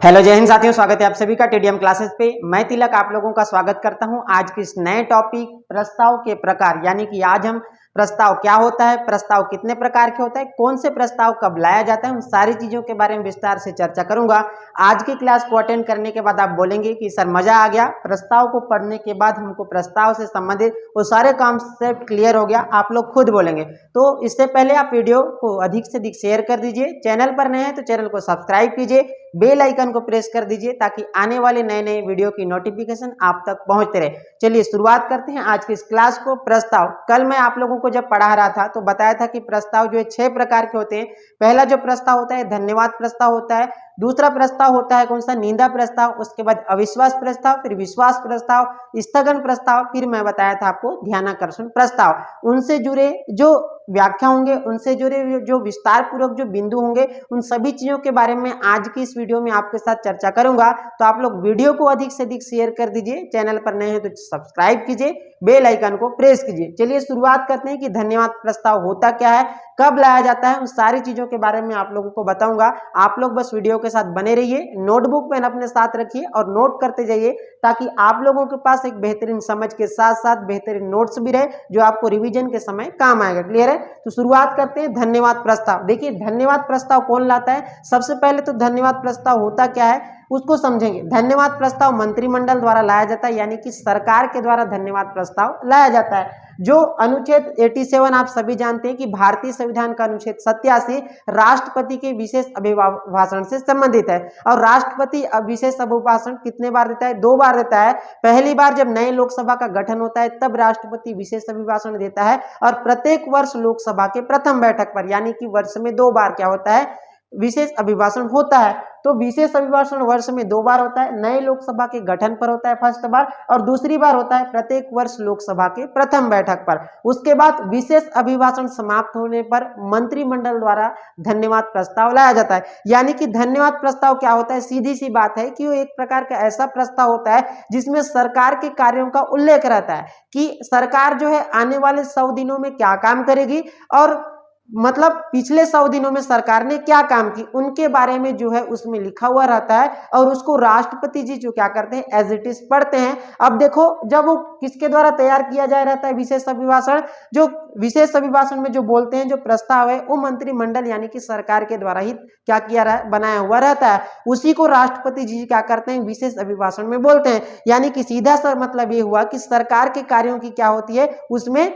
Hello जय हिंद साथियों, स्वागत है आप सभी का टीडीएम क्लासेस पे। मैं तिलक आप लोगों का स्वागत करता हूं आज के इस नए टॉपिक प्रस्ताव के प्रकार, यानी कि आज हम प्रस्ताव क्या होता है, प्रस्ताव कितने प्रकार के होता है, कौन से प्रस्ताव कब लाया जाता है, उन सारी चीजों के बारे में विस्तार से चर्चा करूंगा। आज की क्लास को अटेंड करने के बाद आप बोलेंगे कि सर मजा आ गया, प्रस्ताव को पढ़ने के बाद हमको प्रस्ताव से संबंधित वो सारे कॉन्सेप्ट क्लियर हो गया, आप लोग खुद बोलेंगे। तो इससे पहले आप वीडियो को अधिक से अधिक शेयर कर दीजिए, चैनल पर नए हैं तो चैनल को सब्सक्राइब कीजिए, बेल आइकन को प्रेस कर दीजिए ताकि आने वाले नए नए वीडियो की नोटिफिकेशन आप तक पहुंचते रहे। चलिए शुरुआत करते हैं आज की इस क्लास को। प्रस्ताव, कल मैं आप लोगों को जब पढ़ा रहा था तो बताया था कि प्रस्ताव जो है 6 प्रकार के होते हैं। पहला जो प्रस्ताव होता है धन्यवाद प्रस्ताव होता है, दूसरा प्रस्ताव होता है कौन सा, निंदा प्रस्ताव, उसके बाद अविश्वास प्रस्ताव, फिर विश्वास प्रस्ताव, स्थगन प्रस्ताव, फिर मैं बताया था आपको ध्यानाकर्षण प्रस्ताव। उनसे जुड़े जो व्याख्या होंगे, उनसे जुड़े जो विस्तार पूर्वक जो बिंदु होंगे, उन सभी चीजों के बारे में आज की इस वीडियो में आपके साथ चर्चा करूंगा। तो आप लोग वीडियो को अधिक से अधिक शेयर कर दीजिए, चैनल पर नए हैं तो सब्सक्राइब कीजिए, बेल आइकन को प्रेस कीजिए। चलिए शुरुआत करते हैं कि धन्यवाद प्रस्ताव होता क्या है, कब लाया जाता है, उन सारी चीजों के बारे में आप लोगों को बताऊंगा। आप लोग बस वीडियो के साथ बने रहिए, नोटबुक पेन अपने साथ रखिए और नोट करते जाइए ताकि आप लोगों के पास एक बेहतरीन समझ के साथ साथ बेहतरीन नोट्स भी रहे जो आपको रिवीजन के समय काम आएगा। क्लियर है? तो शुरुआत करते हैं धन्यवाद प्रस्ताव। देखिए धन्यवाद प्रस्ताव कौन लाता है, सबसे पहले तो धन्यवाद प्रस्ताव होता क्या है उसको समझेंगे। धन्यवाद प्रस्ताव मंत्रिमंडल द्वारा लाया जाता है, यानी कि सरकार के द्वारा धन्यवाद प्रस्ताव लाया जाता है। जो अनुच्छेद 87 आप सभी जानते हैं कि भारतीय संविधान का अनुच्छेद 87 राष्ट्रपति के विशेष अभिभाषण से संबंधित है। और राष्ट्रपति विशेष अभिभाषण कितने बार देता है? 2 बार देता है। पहली बार जब नए लोकसभा का गठन होता है तब राष्ट्रपति विशेष अभिभाषण देता है, और प्रत्येक वर्ष लोकसभा के प्रथम बैठक पर, यानी कि वर्ष में 2 बार क्या होता है, विशेष अभिभाषण होता है। तो विशेष अभिभाषण वर्ष में 2 बार होता है, नए लोकसभा के गठन पर होता है फर्स्ट बार, और दूसरी बार होता है प्रत्येक वर्ष लोकसभा के प्रथम बैठक पर। उसके बाद विशेष अभिभाषण समाप्त होने पर मंत्रिमंडल द्वारा धन्यवाद प्रस्ताव लाया जाता है। यानी कि धन्यवाद प्रस्ताव क्या होता है, सीधी सी बात है कि वो एक प्रकार का ऐसा प्रस्ताव होता है जिसमें सरकार के कार्यों का उल्लेख रहता है कि सरकार जो है आने वाले 100 दिनों में क्या काम करेगी, और मतलब पिछले 100 दिनों में सरकार ने क्या काम की उनके बारे में जो है उसमें लिखा हुआ रहता है, और उसको राष्ट्रपति जी जो क्या करते हैं एज इट इज पढ़ते हैं। अब देखो जब वो किसके द्वारा तैयार किया जा रहता है विशेष अभिभाषण, जो विशेष अभिभाषण में जो बोलते हैं जो प्रस्ताव है वो मंत्रिमंडल यानी कि सरकार के द्वारा ही क्या किया बनाया हुआ रहता है, उसी को राष्ट्रपति जी क्या करते हैं विशेष अभिभाषण में बोलते हैं। यानी कि सीधा सा मतलब ये हुआ कि सरकार के कार्यों की क्या होती है उसमें,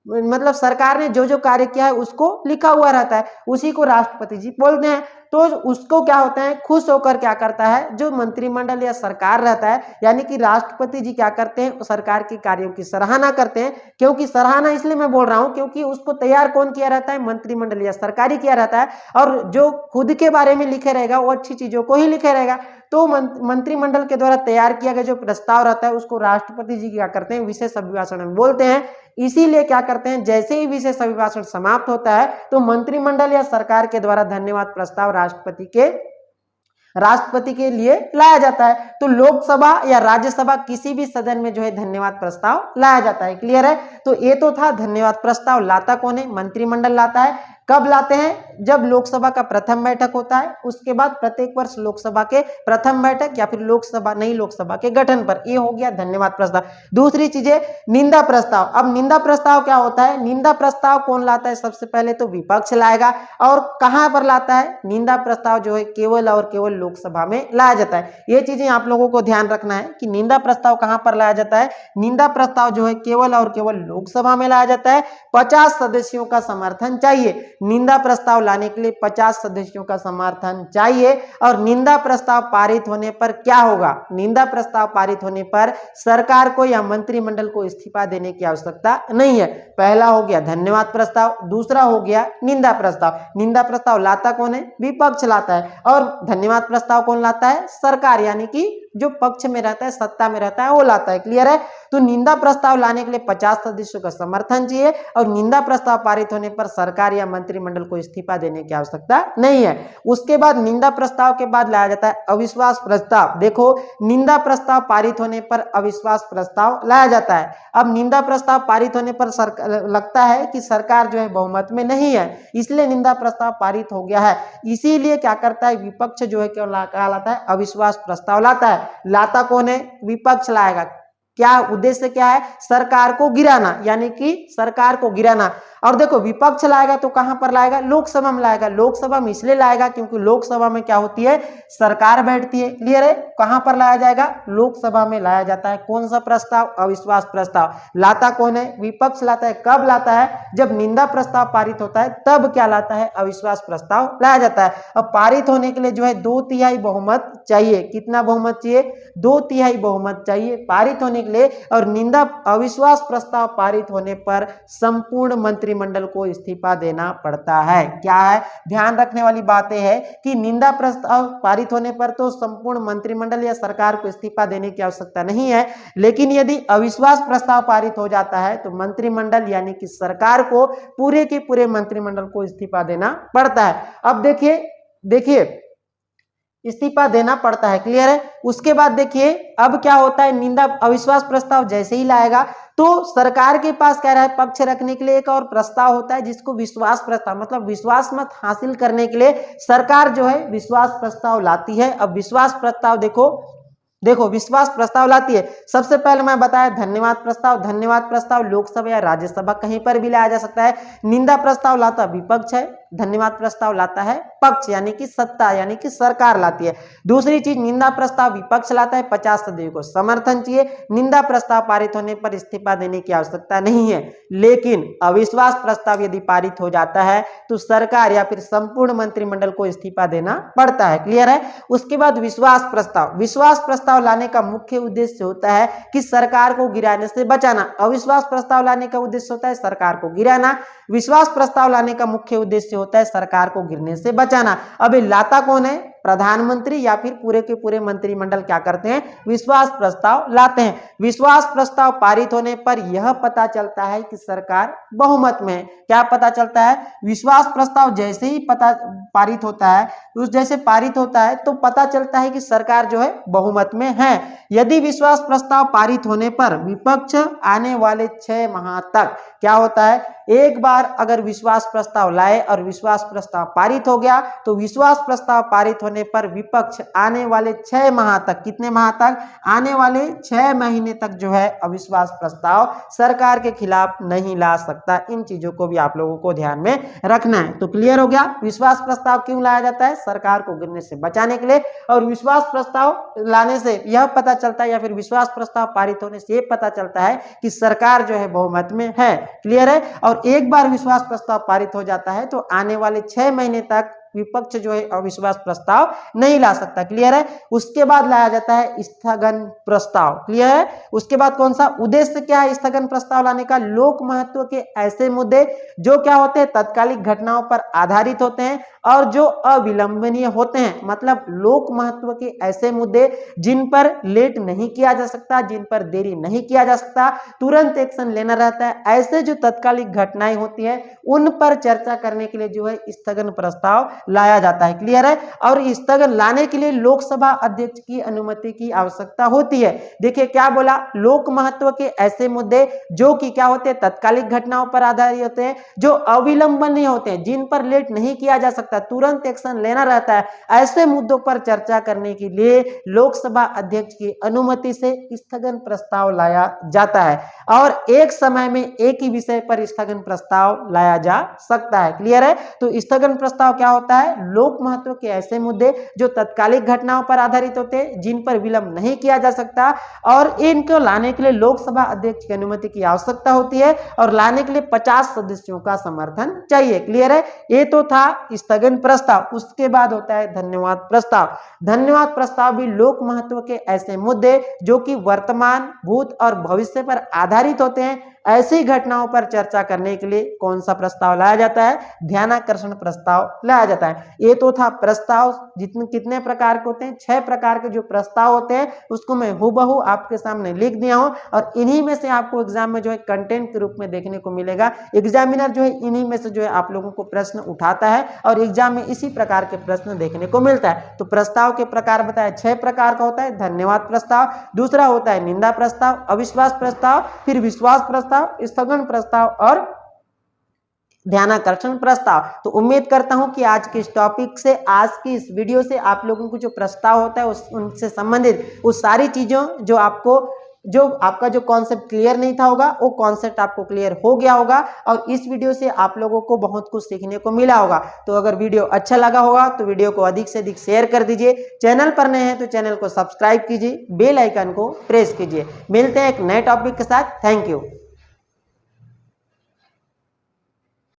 मतलब सरकार ने जो जो कार्य किया है उसको लिखा हुआ रहता है, उसी को राष्ट्रपति जी बोलते हैं। तो उसको क्या होता है, खुश होकर क्या करता है जो मंत्रिमंडल या सरकार रहता है, यानी कि राष्ट्रपति जी क्या करते हैं सरकार के कार्यों की सराहना करते हैं। क्योंकि सराहना इसलिए मैं बोल रहा हूं क्योंकि उसको तैयार कौन किया रहता है, मंत्रिमंडल या सरकार ही किया रहता है, और जो खुद के बारे में लिखे रहेगा वो अच्छी चीजों को ही लिखे रहेगा। तो मंत्रिमंडल के द्वारा तैयार किया गया जो प्रस्ताव रहता है उसको राष्ट्रपति जी क्या करते हैं विशेष अभिभाषण में बोलते हैं। इसीलिए क्या करते हैं, जैसे ही विशेष अभिभाषण समाप्त होता है तो मंत्रिमंडल या सरकार के द्वारा धन्यवाद प्रस्ताव राष्ट्रपति के लिए लाया जाता है। तो लोकसभा या राज्यसभा किसी भी सदन में जो है धन्यवाद प्रस्ताव लाया जाता है। क्लियर है? तो ये तो था धन्यवाद प्रस्ताव लाता कौन है, मंत्रिमंडल लाता है। कब लाते हैं, जब लोकसभा का प्रथम बैठक होता है, उसके बाद प्रत्येक वर्ष लोकसभा के प्रथम बैठक या फिर नई लोकसभा के गठन पर। ये हो गया धन्यवाद प्रस्ताव। दूसरी चीज है निंदा प्रस्ताव। अब निंदा प्रस्ताव क्या होता है, निंदा प्रस्ताव कौन लाता है, सबसे पहले तो विपक्ष लाएगा। और कहां पर लाता है, निंदा प्रस्ताव जो है केवल और केवल लोकसभा में लाया जाता है। ये चीजें आप लोगों को ध्यान रखना है कि निंदा प्रस्ताव कहां पर लाया जाता है, निंदा प्रस्ताव जो है केवल और केवल लोकसभा में लाया जाता है। 50 सदस्यों का समर्थन चाहिए निंदा प्रस्ताव लाने के लिए, 50 सदस्यों का समर्थन चाहिए। और निंदा प्रस्ताव पारित होने पर क्या होगा, निंदा प्रस्ताव पारित होने पर सरकार को या मंत्रिमंडल को इस्तीफा देने की आवश्यकता नहीं है। पहला हो गया धन्यवाद प्रस्ताव, दूसरा हो गया निंदा प्रस्ताव। निंदा प्रस्ताव लाता कौन है, विपक्ष लाता है, और धन्यवाद प्रस्ताव कौन लाता है, सरकार यानी कि जो पक्ष में रहता है, सत्ता में रहता है, वो लाता है। क्लियर है? तो निंदा प्रस्ताव लाने के लिए 50 सदस्यों का समर्थन चाहिए और निंदा प्रस्ताव पारित होने पर सरकार या मंत्रिमंडल को इस्तीफा देने की आवश्यकता नहीं है। उसके बाद निंदा प्रस्ताव के बाद लाया जाता है अविश्वास प्रस्ताव। देखो, निंदा प्रस्ताव पारित होने पर अविश्वास प्रस्ताव लाया जाता है। अब निंदा प्रस्ताव पारित होने पर लगता है कि सरकार जो है बहुमत में नहीं है, इसलिए निंदा प्रस्ताव पारित हो गया है। इसीलिए क्या करता है, विपक्ष जो है क्या लाता है, अविश्वास प्रस्ताव लाता है। लाता कौन है? विपक्ष लाएगा। क्या उद्देश्य क्या है? सरकार को गिराना, यानी कि सरकार को गिराना। और देखो, विपक्ष लाएगा तो कहां पर लाएगा? लोकसभा में लाएगा। लोकसभा में इसलिए लाएगा क्योंकि लोकसभा में क्या होती है, सरकार बैठती है। क्लियर है? कहां पर लाया जाएगा? लोकसभा में लाया जाता है। कौन सा प्रस्ताव? अविश्वास प्रस्ताव। लाता कौन है? विपक्ष लाता है। कब लाता है? जब निंदा प्रस्ताव पारित होता है तब क्या लाता है? अविश्वास प्रस्ताव लाया जाता है। अब पारित होने के लिए जो है 2/3 बहुमत चाहिए। कितना बहुमत चाहिए? 2/3 बहुमत चाहिए पारित होने के लिए। और निंदा अविश्वास प्रस्ताव पारित होने पर संपूर्ण मंत्रिमंडल को इस्तीफा देना पड़ता है। क्या है? ध्यान रखने वाली बातें है कि निंदा प्रस्ताव पारित होने पर तो संपूर्ण मंत्रिमंडल या सरकार को इस्तीफा देने की आवश्यकता नहीं है, लेकिन यदि अविश्वास प्रस्ताव पारित हो जाता है तो मंत्रिमंडल यानी कि सरकार को, पूरे के पूरे मंत्रिमंडल को इस्तीफा देना पड़ता है। अब देखिए इस्तीफा देना पड़ता है। क्लियर है? उसके बाद देखिए अब क्या होता है, निंदा अविश्वास प्रस्ताव जैसे ही लाएगा तो सरकार के पास क्या रहा है, पक्ष रखने के लिए एक और प्रस्ताव होता है जिसको विश्वास प्रस्ताव, मतलब विश्वास मत हासिल करने के लिए सरकार जो है विश्वास प्रस्ताव लाती है। अब विश्वास प्रस्ताव देखो विश्वास प्रस्ताव लाती है। सबसे पहले मैं बताया धन्यवाद प्रस्ताव। धन्यवाद प्रस्ताव लोकसभा या राज्यसभा कहीं पर भी लाया जा सकता है। निंदा प्रस्ताव लाता विपक्ष है, धन्यवाद प्रस्ताव लाता है पक्ष यानी कि सत्ता यानी कि सरकार लाती है। दूसरी चीज, निंदा प्रस्ताव विपक्ष लाता है, 50 सदस्यों को समर्थन चाहिए। निंदा प्रस्ताव पारित होने पर इस्तीफा देने की आवश्यकता नहीं है, लेकिन अविश्वास प्रस्ताव यदि पारित हो जाता है तो सरकार या फिर संपूर्ण मंत्रिमंडल को इस्तीफा देना पड़ता है। क्लियर है? उसके बाद विश्वास प्रस्ताव। विश्वास प्रस्ताव लाने का मुख्य उद्देश्य होता है कि सरकार को गिराने से बचाना। अविश्वास प्रस्ताव लाने का उद्देश्य होता है सरकार को गिराना, विश्वास प्रस्ताव लाने का मुख्य उद्देश्य होता है सरकार को गिरने से बचाना। अब लाता कौन है? प्रधानमंत्री या फिर पूरे के पूरे मंत्रिमंडल क्या करते हैं, विश्वास प्रस्ताव लाते हैं। विश्वास प्रस्ताव पारित होने पर यह पता चलता है कि सरकार बहुमत में है। क्या पता चलता है? विश्वास प्रस्ताव जैसे ही पारित होता है, जैसे पारित होता है तो पता चलता है कि सरकार जो है बहुमत में है। यदि विश्वास प्रस्ताव पारित होने पर विपक्ष आने वाले 6 माह तक क्या होता है, एक बार अगर विश्वास प्रस्ताव लाए और विश्वास प्रस्ताव पारित हो गया तो विश्वास प्रस्ताव पारित होने पर विपक्ष आने वाले 6 माह तक, कितने माह तक? आने वाले 6 महीने तक जो है अविश्वास प्रस्ताव सरकार के खिलाफ नहीं ला सकता। इन चीजों को भी आप लोगों को ध्यान में रखना है। तो क्लियर हो गया विश्वास प्रस्ताव क्यों लाया जाता है? सरकार को गिरने से बचाने के लिए। और विश्वास प्रस्ताव लाने से यह पता चलता है या फिर विश्वास प्रस्ताव पारित होने से यह पता चलता है कि सरकार जो है बहुमत में है। क्लियर है? और एक बार विश्वास प्रस्ताव पारित हो जाता है तो आने वाले 6 महीने तक विपक्ष जो है अविश्वास प्रस्ताव नहीं ला सकता। क्लियर है? उसके बाद लाया जाता है स्थगन प्रस्ताव। क्लियर है? उसके बाद कौन सा उद्देश्य क्या है स्थगन प्रस्ताव लाने का? लोक महत्व के ऐसे मुद्दे जो क्या होते हैं, तत्कालिक घटनाओं पर आधारित होते हैं और जो अविलंबनीय होते हैं, मतलब लोक महत्व के ऐसे मुद्दे जिन पर लेट नहीं किया जा सकता, जिन पर देरी नहीं किया जा सकता, तुरंत एक्शन लेना रहता है, ऐसे जो तत्कालिक घटनाएं होती है उन पर चर्चा करने के लिए जो है स्थगन प्रस्ताव लाया जाता है। क्लियर है? और स्थगन लाने के लिए लोकसभा अध्यक्ष की अनुमति की आवश्यकता होती है। देखिए क्या बोला, लोक महत्व के ऐसे मुद्दे जो कि क्या होते हैं, तत्कालिक घटनाओं पर आधारित होते हैं, जो अविलंबनीय होते हैं, जिन पर लेट नहीं किया जा सकता, तुरंत एक्शन लेना रहता है, ऐसे मुद्दों पर चर्चा करने के लिए लोकसभा अध्यक्ष की अनुमति से स्थगन प्रस्ताव लाया जाता है। और एक समय में एक ही विषय पर स्थगन प्रस्ताव लाया जा सकता है। क्लियर है? तो स्थगन प्रस्ताव क्या होता है? लोक महत्व के ऐसे मुद्दे जो तत्कालिक घटनाओं पर आधारित होते हैं, जिन पर विलंब नहीं किया जा सकता, और इनको लाने के लिए लोकसभा अध्यक्ष की अनुमति की आवश्यकता होती है, और लाने के लिए 50 सदस्यों का समर्थन चाहिए। क्लियर है? ये तो था स्थगन प्रस्ताव। उसके बाद होता है धन्यवाद प्रस्ताव। धन्यवाद प्रस्ताव भी लोक महत्व के ऐसे मुद्दे जो कि वर्तमान, भूत और भविष्य पर आधारित होते हैं, ऐसी घटनाओं पर चर्चा करने के लिए कौन सा प्रस्ताव लाया जाता है? ध्यानाकर्षण प्रस्ताव लाया जाता है। ये तो था प्रस्ताव। जितने कितने प्रकार के होते हैं? 6 प्रकार के जो प्रस्ताव होते हैं उसको मैं हूबहू आपके सामने लिख दिया हूं और इन्हीं में से आपको एग्जाम में जो है कंटेंट के रूप में देखने को मिलेगा। एग्जामिनर जो है इन्हीं में से जो है आप लोगों को प्रश्न उठाता है और एग्जाम में इसी प्रकार के प्रश्न देखने को मिलता है। तो प्रस्ताव के प्रकार बताया 6 प्रकार का होता है। धन्यवाद प्रस्ताव, दूसरा होता है निंदा प्रस्ताव, अविश्वास प्रस्ताव, फिर विश्वास प्रस्ताव, स्थगन प्रस्ताव और ध्यानाकर्षण प्रस्ताव। तो उम्मीद करता हूं कि आज के इस टॉपिक से, आज की इस वीडियो से आप लोगों को जो प्रस्ताव होता है उनसे संबंधित उस सारी चीजों जो आपका जो कॉन्सेप्ट क्लियर नहीं था होगा वो कॉन्सेप्ट आपको क्लियर हो गया होगा और इस वीडियो से आप लोगों को बहुत कुछ सीखने को मिला होगा। तो अगर वीडियो अच्छा लगा होगा तो वीडियो को अधिक से अधिक शेयर कर दीजिए। चैनल पर नए हैं तो चैनल को सब्सक्राइब कीजिए, बेल आइकन को प्रेस कीजिए। मिलते हैं एक नए टॉपिक के साथ। Thank you.